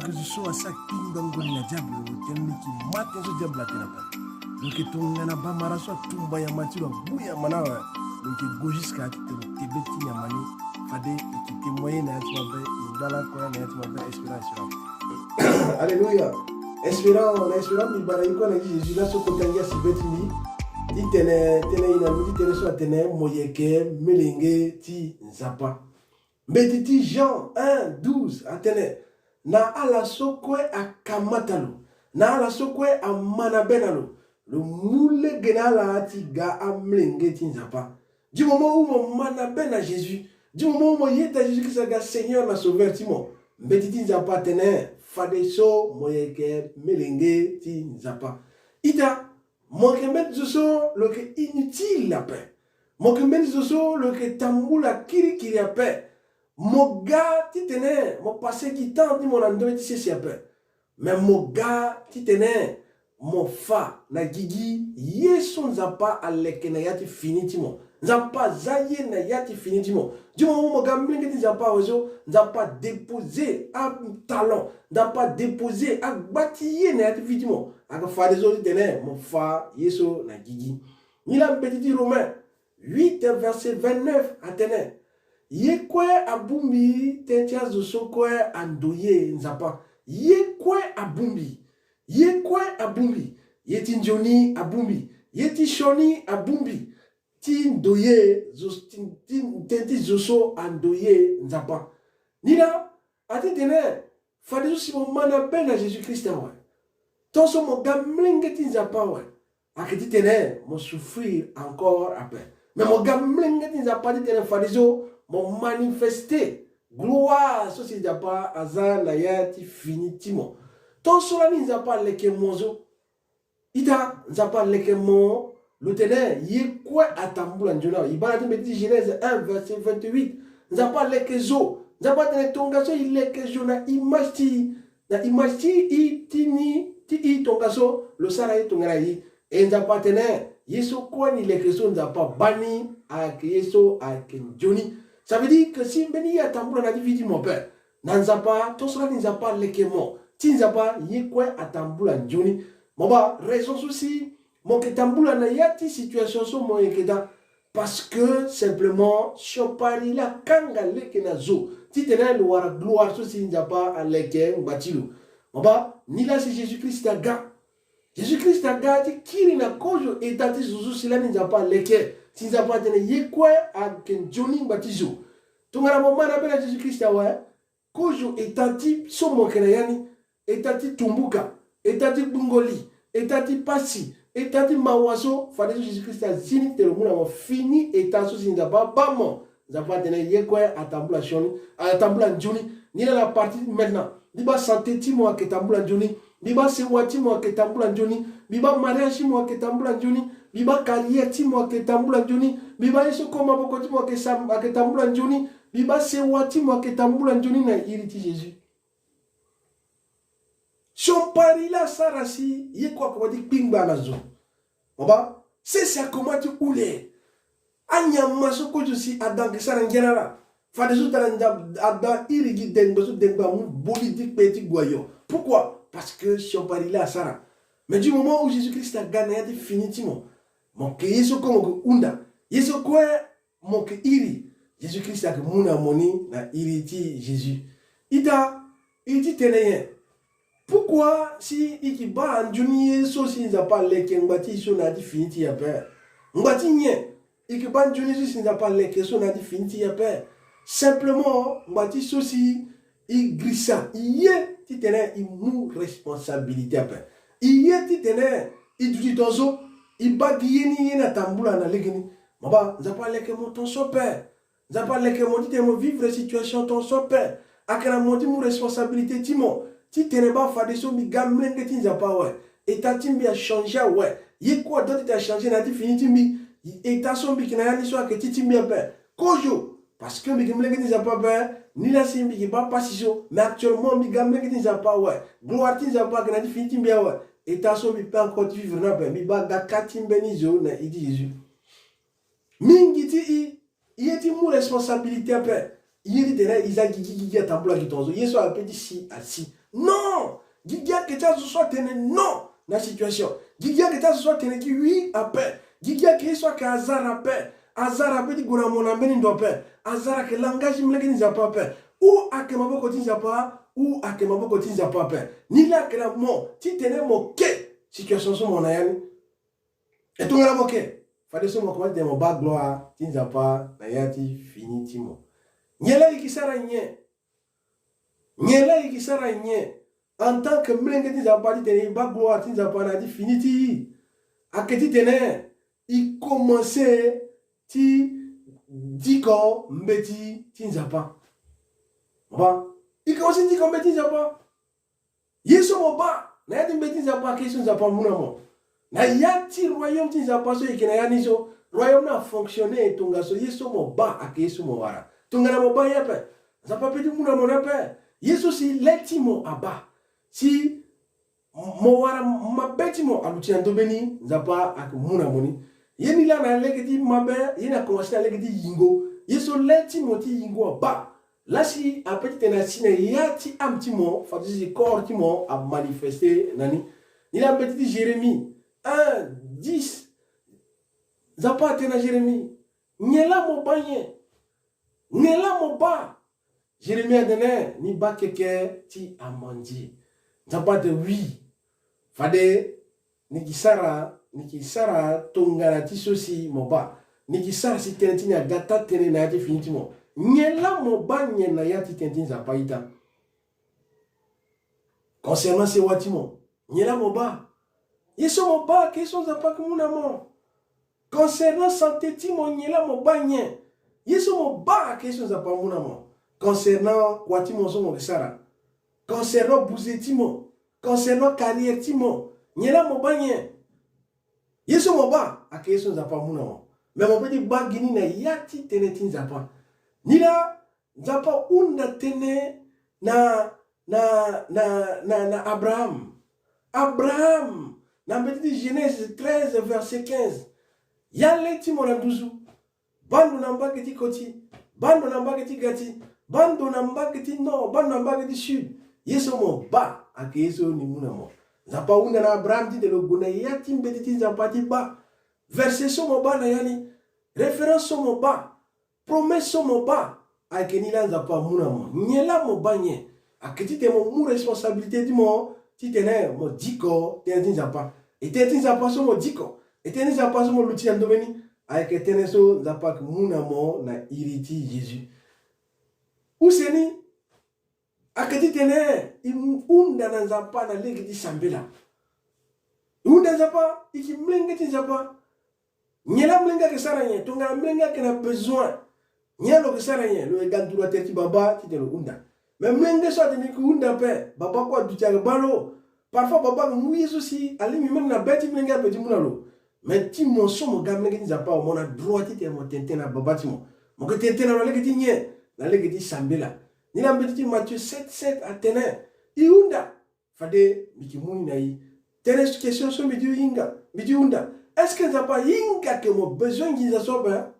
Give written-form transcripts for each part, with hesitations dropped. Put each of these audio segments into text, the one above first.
que je sois ça pingango na diable tenni ki matin so diable tena pa donc tongana ba maraso tumba ya matiro buya manawa donc gojis ka tebeti ya mani fade ki témoigner na yatma ba ndala ko na yatma ba espérance. Alléluia. Espérant mi bara iko na Jésus la so kotangia sibeti mi ti tene ina mi tene so tene moyeke melenge ti nzapa. Mbeti Jean 1:12 atene na ala sokwe akamatalo na ala sokwe amanabenalo le moule genala ati ga amlenge ti nzapa. Du moment où mon manaben à Jésus, du moment où mon yeta Jésus Christ ga Seigneur na sauveur ti mo mbeti ti nzapa tene fadeso moyeke melenge ti nzapa. Ita mokemet zoso lo ke inutile la paix. Mokemet zoso lo ke tambula kiri la paix. Mon gars, tu tenais, mon passé qui tente, mon andoué, tu sais, c'est peu. Mais mon gars, tu tenais, mon fa, na gigi, yeson zapa à l'ekenaya, tu finis, tu m'as. Zapa zaye na ya, tu finis, tu m'as. Du moment où mon gars, m'inquiète, tu zapa ozo, zapa déposé à talon, zapa déposé à bâtiller na ya, tu finis, tu m'as. À fa des autres, tu tenais, mon fa, yeso na gigi. Il a un petit Romain, 8, verset 29, à tenais. Yekwe abumbi tentia zosokwe andoye nzapa. Yekwe abumbi. Yekwe abumbi. Yeti njoni abumbi. Yeti shoni abumbi. Ti ndoye tenti zoso andoye nzapa. Nina ati tene fade si mon mana ben à Jésus Christ wa. Tonso mo gamlenge ti nzapa wa. Akiti tene mo souffrir encore après. Mais mon gamlenge ti nzapa ti tene fade mon manifester gloire so si japa azan na yati finitimo ton sola ni zapa leke mozo ida zapa leke mo lutene ye kwa atambula njona ibana ti Genèse 1 verset 28 zapa leke zo zapa tene tonga so ileke zo na image itini ti tonga so lo sara tonga yi e zapa tene yeso kwa ni leke zo zapa bani ak yeso ak njoni. Ça veut dire que si mbeni ya tambula na dividi mon père, nanzapa, tosora ninzapa lekemo, tinzapa yekwe atambula njoni. Moba, raison souci, mon ke tambula na yati situation so mo yekeda, parce que simplement, chopari la kanga leke na zo, titena luara gloire souci nzapa a leke mbatilu. Moba, nila si Jésus-Christ a ga. Jésus-Christ a ga ti kiri na kojo etati zuzu sila ninzapa leke. Tinzapa tene yekwe a kenjoni mbatizo. Tungara mo mana bela Jésus-Christ awa kojo etati somo kenayani etati tumbuka etati bungoli etati pasi etati mawaso fade Jésus-Christ a zini te muna mo fini etaso sinzapa bamo zapa tene yekwe atambula shoni atambula njoni ni la partie maintenant biba santé ti mo aketambula njoni biba sewati mo aketambula njoni biba mariage mo aketambula njoni biba carrière ti mo aketambula njoni biba yeso koma boko ti mo aketambula njoni biba sewati mo aketambula njoni na iriti Jésus son pari la sarasi yekwa ko di pingba na zo oba c'est ça comment tu oule anya maso ko josi adan ke sara ngenara fa de zo taranja adan irigi dengo so dengo mu politique petit goyo. Pourquoi? Parce que son pari la sara. Mais du moment où Jésus-Christ a gagné définitivement mon que yeso ko mo unda yeso ko mo ke iri Jésus-Christ a que muna moni na iriti Jésus ita iti teneye. Pourquoi si ikiba anjuni so si nzapa leke ngati so na définiti ya père ngati nye ikiba anjuni so si nzapa leke so na définiti ya père simplement ngati so si igrisa iye ti tene imu responsabilité ya père iye ti tene iduti tozo ibagiyeni yena tambula na legeni maba nzapa leke mo ton so père nzapa leke mo ti tene vivre situation ton so père akana mo ti mu responsabilité ti mo ti tene ba fa de so mi gamlenge ti nzapa ouais eta ti mbi a changer ouais yeko dot ti a changer na ti fini ti mbi eta so mbi kina yani so aketi ti mbi a père kojo parce que mi gamlenge ti nzapa père ni la si mbi ki ba pasiso mais actuellement mi gamlenge ti nzapa ouais gloire ti nzapa kana ti fini ti mbi a ouais eta so mi peut encore vivre na père mi ba ga kati mbeni zo na idi Jésus mingi ti i responsabilité père il dit là il a gigi atambula kitonzo yeso a petit si asi Non. Gigia que tu soit tenu non. La situation. Gigia que tu soit tenu qui oui à paix. Gigia que soit que hasard à paix. Hasard à paix dit qu'on a mon ami ne doit paix. Hasard que langage me ne n'a pas paix. Ou à que ma boque continue pas. Ou à que ma boque continue pas paix. Ni là que la mort. Si tenais mon quai. Situation sur mon ayani. Et tout le monde moqué. Fallait se moquer de mon bas gloire. Tinza pas. Nayati fini timo. Nyela ikisara nye. Nyela ikisara nye. En tant que mlenge tinza pas dit tene bas gloire tinza pas na dit fini ti. Aketi tene. Il commençait ti diko mbeti tinza pas. Ba. Il commençait diko mbeti tinza pas. Yeso mo ba. Nayati mbeti tinza pas question tinza pas muna mo. Na yati royaume tinza pas so ikena yaniso. Royaume n'a fonctionné tonga so yeso mo ba ake yeso mo wara. Tonga na mo ba yepe. Ça pas petit muna mo repe. Yeso si letimo aba. Si mo wara mabetimo aluti andobeni zapa ak muna moni. Yeni la na legedi mabe, yena commencé à legedi yingo. Yeso letimo ti yingo aba. Là si a petit na sine yati amtimo, fadisi corps timo a manifester nani. Ni la petit Jérémie 1 10 Zapa tena Jérémie. Nyela mo banye. Nyela mo ba. Jérémie a donné ni ba keke ti amandi. Zapa de oui. Fade ni kisara tongana ti sosi mo ba. Ni kisara si tenti na gata tene na yati finitimo. Nyela mo ba nyena yati tenti zapa ita. Concernant ces watimo. Nyela mo ba. Yeso mo ba keso zapa kumuna mo. Concernant santé timo nyela mo banye. Yeso mo ba question za pa muna mo. Concernant kwatimo so mo sara. Concernant bouzetimo, concernant carrière timo nyela mo banye. Yeso mo ba a question za pa muna mo. Mais mo petit ba gini na yati tenetin za pa. Nila za pa unda tene na Abraham. Abraham na petit Genèse 13 verset 15. Yale ti mona duzu. Bando namba keti koti. Bando namba keti gati. Bando namba keti no. Bando namba keti sud. Yeso mo ba. Ake yeso ni muna mo. Zapa una na Abraham ti de lo guna yati mbeti ti zapa ti ba. Verset so mo ba na yani. Référence so mo ba. Promesse so mo ba. Ake ni la zapa muna mo. Nyela mo ba nye. Ake ti te mo mu responsabilité di mo. Ti tene mo diko. Tene ti zapa. Et tene ti zapa so mo diko. Et tene zapa so mo luti andomeni. Avec tene so zapa muna mo na iriti Jésus. Ou seni akati tene unda na zapa na legi di sambela. Unda zapa iki mlenga ti zapa. Nyela mlenga ke saranye tonga mlenga ke na besoin. Nyelo ke saranye lo egantura terti baba ti telo unda. Mais mlenga so tene ku unda pe baba ko du tiaga balo. Parfois baba mu yesu si ali mi na beti mlenga pe ti muna lo. Mais ti mon so mo gamle ki zapa o mona droit ti mo tentena babati mo. Mo ke tentena lo legi ti nye, la legi ti sambela. Ni la mbeti Matthieu 7 à tene. Iunda fade miki muni na yi. Tene question so midi inga, midi unda. Est-ce que zapa inga que mo besoin ki za soba?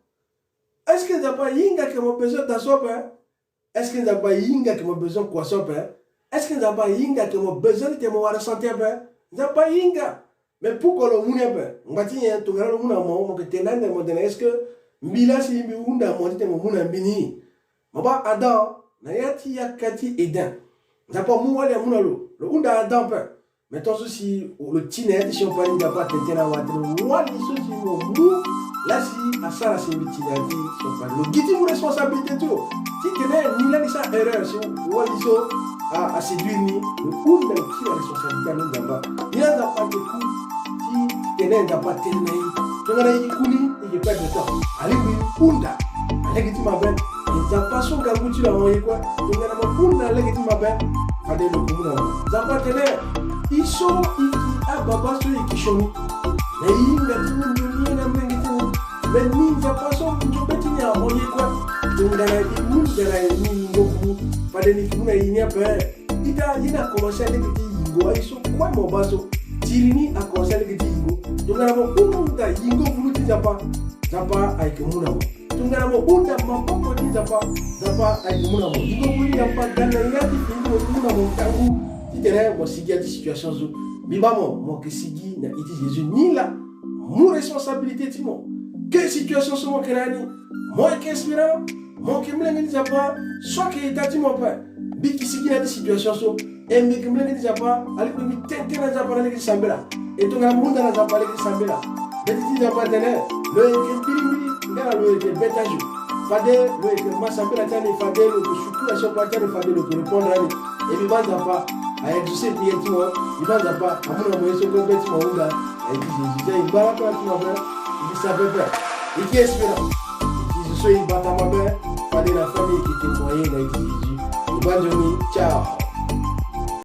Est-ce que zapa inga que mo besoin da soba? Est-ce que zapa inga que mo besoin quoi soba? Est-ce que zapa inga que mo besoin de mo wara santé ba? Zapa inga. Mais pourquoi le monde est ngati yen to ngara muna mo ke tenande mo dena est-ce que mbila si mbi unda mo tete mo muna mbini mo ba Adam na yati yakati Eden nzapa mu wale muna lo unda Adam pe mais ton souci le tinet si on parle d'aba tentena wate wali souci mo mu là si asara si bitinati so parle le giti mo responsabilité tout si tene ni la sa erreur si wali so a séduire ni le unda qui la responsabilité no d'aba il a pas de coup tene ndapa tene tongana ikuni ikipa de temps alibi unda alegiti mabe nzapa so ngabuti la moye kwa tongana mabunda alegiti mabe fade lo kumuna nzapa tene iso iki ababa so ikishoni na yinga timu na mengiti beni nzapa so njobeti nya moye kwa tongana ikunda na ngoku fade ni kumuna yinya be ita yina commencer alegiti yingo iso kwa mobaso tirini a commencer alegiti yingo tungana mo unda yingo fuluti zapa ay muna mo tungana mo unda maboko ti zapa ay muna mo yingo fuluti zapa gana yati fingo muna mo tangu terrain moi sigi a situation zo biba mo que sigi na iti Jésus ni là mon responsabilité timo que situation so mo kenani moi que espérant mon que mlenga ni zapa soit que tati mo pa bi ki sigi na situation so e mi que mlenga ni zapa ali ko mi tente na zapa na ki sambela e to ngam munda na zapa ki sambela de ti zapa tene le que biri ngara le que betajo fade le que masambela tani fade le que shukuru a chaque fois fade le que répondre ani e bi banza pa a exaucer prier timo bi banza pa amuna mo yeso ko beti mo unda e ti Jésus e bara pa timo ba il savait pas et qui espérant je suis batama ba fade la famille qui était moyen na Jésus. Bonne journée, ciao.